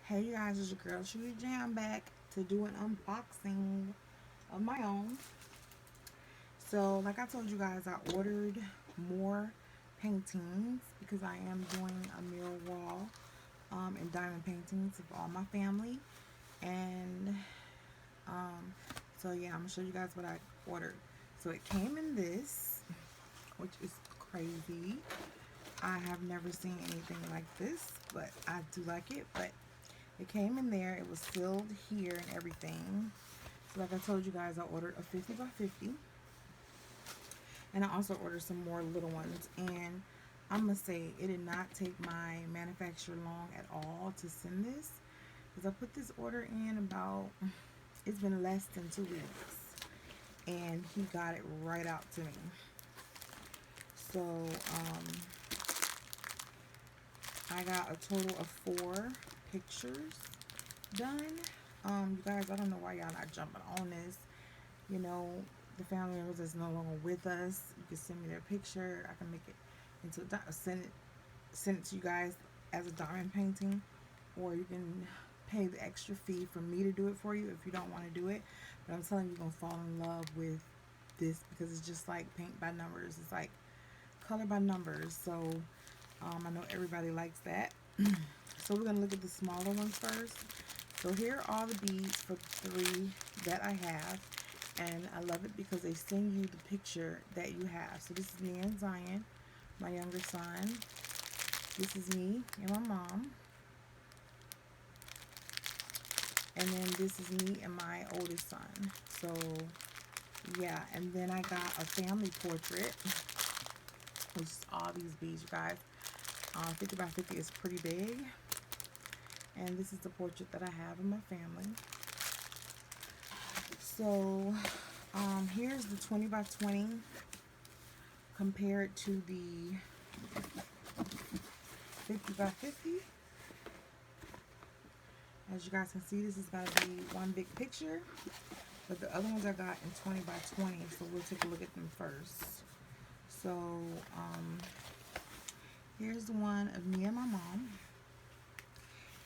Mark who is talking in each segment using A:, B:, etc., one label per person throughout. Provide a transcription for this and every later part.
A: Hey you guys, it's your girl Chewy Jam back to do an unboxing of my own. So like I told you guys, I ordered more paintings because I am doing a mural wall and diamond paintings of all my family. And um, so yeah, I'm gonna show you guys what I ordered. So it came in this, which is crazy. I have never seen anything like this, but I do like it. But it came in there. It was sealed here and everything. So like I told you guys, I ordered a 50 by 50. And I also ordered some more little ones. And I must say, it did not take my manufacturer long at all to send this. Because I put this order in about, it's been less than 2 weeks. And he got it right out to me. So, I got a total of 4 pictures done. You guys, I don't know why y'all not jumping on this. You know, the family members that's no longer with us, you can send me their picture. I can make it into send it to you guys as a diamond painting, or you can pay the extra fee for me to do it for you if you don't want to do it. But I'm telling you, you're gonna fall in love with this because it's just like paint by numbers. It's like color by numbers. So I know everybody likes that. So we're gonna look at the smaller ones first. So here are all the beads for the 3 that I have. And I love it because they send you the picture that you have. So this is me and Zion, my younger son. This is me and my mom. And then this is me and my oldest son. So yeah, and then I got a family portrait, which is all these beads, you guys. 50 by 50 is pretty big. And this is the portrait that I have of my family. So here's the 20 by 20 compared to the 50 by 50. As you guys can see, this is going to be one big picture. But the other ones I got in 20 by 20. So we'll take a look at them first. So here's the one of me and my mom.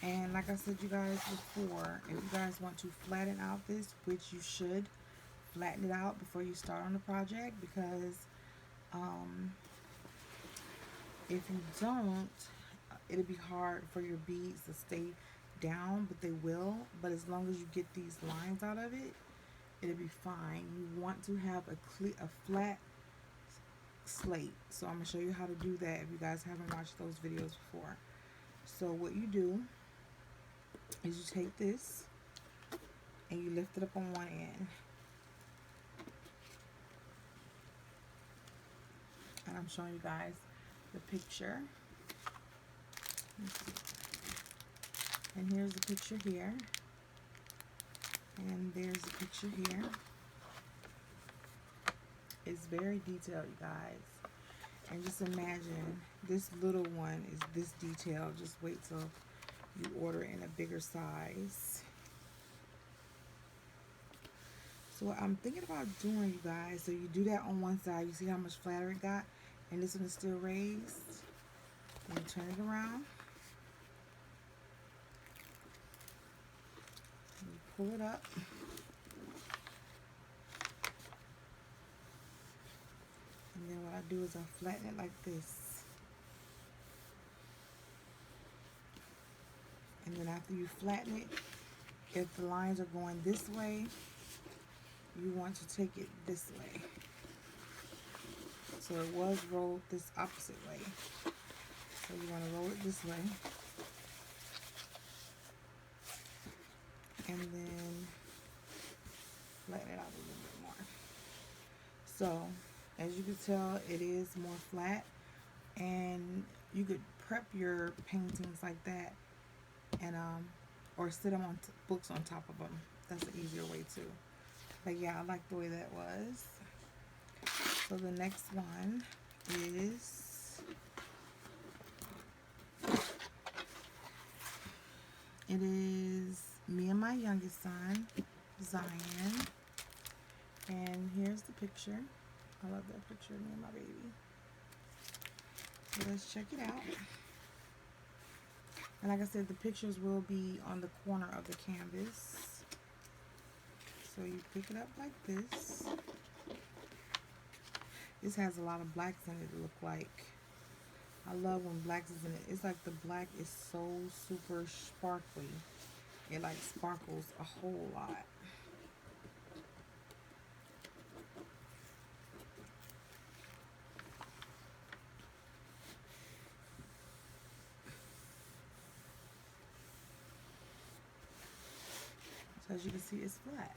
A: And like I said you guys before, if you guys want to flatten out this, which you should flatten it out before you start on the project, because if you don't, it'll be hard for your beads to stay down, but they will. But as long as you get these lines out of it, it'll be fine. You want to have a flat slate. So I'm going to show you how to do that if you guys haven't watched those videos before. So what you do is you take this and you lift it up on one end. And I'm showing you guys the picture. And here's the picture here. And there's the picture here. It's very detailed, you guys. And just imagine this little one is this detailed. Just wait till you order in a bigger size. So what I'm thinking about doing, you guys, so you do that on one side. You see how much flatter it got? And this one is still raised. And you turn it around. And you pull it up. And then what I do is I flatten it like this. And then after you flatten it, if the lines are going this way, you want to take it this way. So it was rolled this opposite way. So you want to roll it this way. And then flatten it out a little bit more. So as you can tell, it is more flat. And you could prep your paintings like that, and or sit them on books on top of them. That's an easier way too. But yeah, I like the way that was. So the next one is, it is me and my youngest son, Zion. And here's the picture. I love that picture of me and my baby. So let's check it out. And like I said, the pictures will be on the corner of the canvas. So you pick it up like this. This has a lot of blacks in it, it look like. I love when blacks is in it. It's like the black is so super sparkly. It like sparkles a whole lot. So as you can see, it's flat.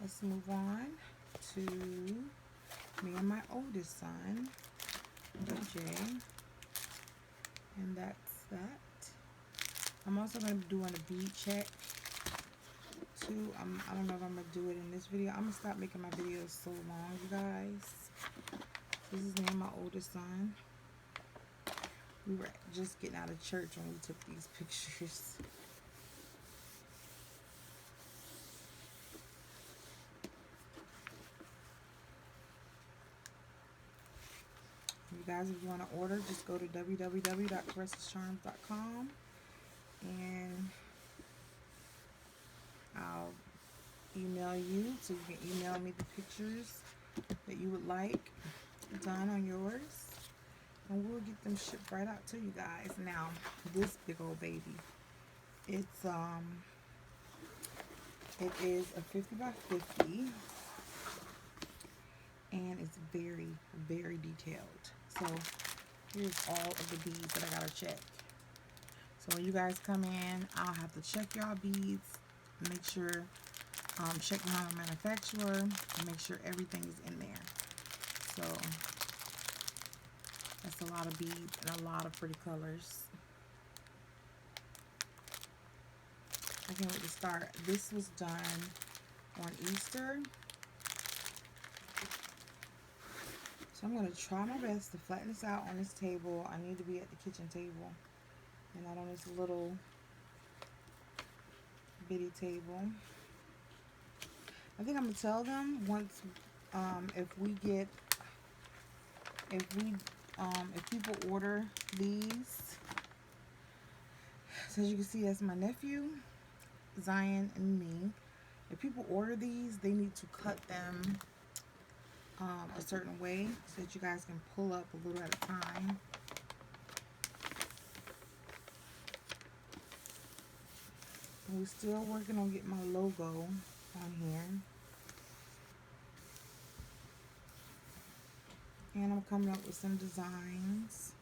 A: Let's move on to me and my oldest son, DJ. And that's that. I'm also going to be doing a bead check too. I don't know if I'm going to do it in this video. I'm going to stop making my videos so long, you guys. This is me and my oldest son. We were just getting out of church when we took these pictures. You guys, if you want to order, just go to www.caressescharms.com and I'll email you, so you can email me the pictures that you would like done on yours, and we'll get them shipped right out to you guys. Now, this big old baby, it is a 50 by 50, and it's very, very detailed. So here's all of the beads that I gotta check. So when you guys come in, I'll have to check y'all beads, make sure, check behind the manufacturer, and make sure everything is in there. So that's a lot of beads and a lot of pretty colors. I can't wait to start. This was done on Easter. So I'm going to try my best to flatten this out on this table. I need to be at the kitchen table and not on this little bitty table. I think I'm going to tell them once, if people order these. So as you can see, that's my nephew, Zion, and me. If people order these, they need to cut them a certain way so that you guys can pull up a little at a time. And we're still working on getting my logo on here. And I'm coming up with some designs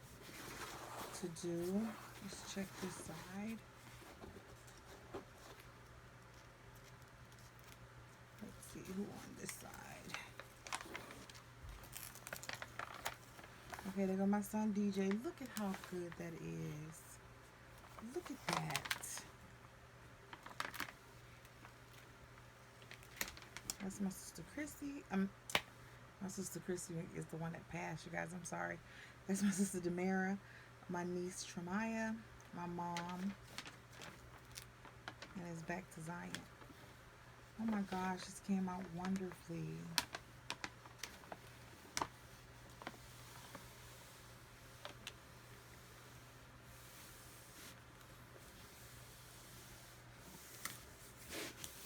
A: to do. Let's check this side. Let's see who on this side. Okay, there go my son DJ. Look at how good that is. Look at that. That's my sister Chrissy. My sister Chrissy is the one that passed, you guys. I'm sorry. That's my sister Demara, my niece Tremaya, my mom, and it's back to Zion. Oh my gosh, this came out wonderfully.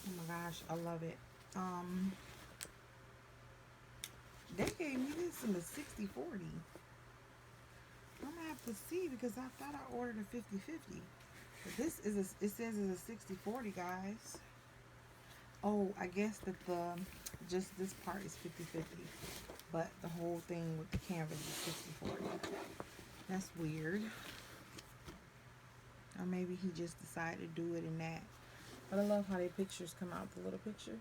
A: Oh my gosh, I love it. They gave me this in the 60/40. I'm gonna have to see because I thought I ordered a 50/50. But this is it says it's a 60/40, guys. Oh, I guess that just this part is 50/50, but the whole thing with the canvas is 60/40. That's weird. Or maybe he just decided to do it in that. But I love how their pictures come out, the little picture.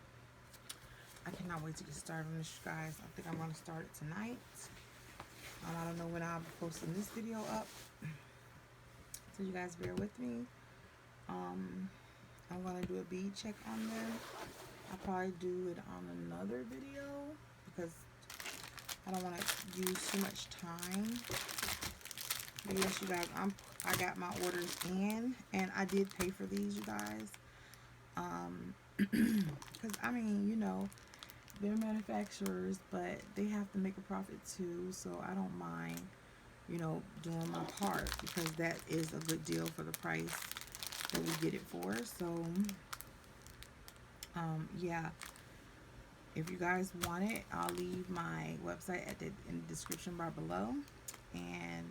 A: I cannot wait to get started on this, guys. I think I'm going to start it tonight. I don't know when I'll be posting this video up. So you guys bear with me. I'm going to do a bead check on them. I'll probably do it on another video because I don't want to use too much time. But yes, you guys, I got my orders in, and I did pay for these, you guys. Because, I mean, you know, they're manufacturers, but they have to make a profit too, so I don't mind you know, doing my part, because that is a good deal for the price that we get it for. So, yeah, if you guys want it, I'll leave my website in the description bar below. And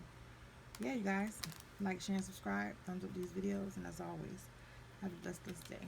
A: yeah, you guys, like, share, and subscribe, thumbs up these videos, and as always, have a blessed day.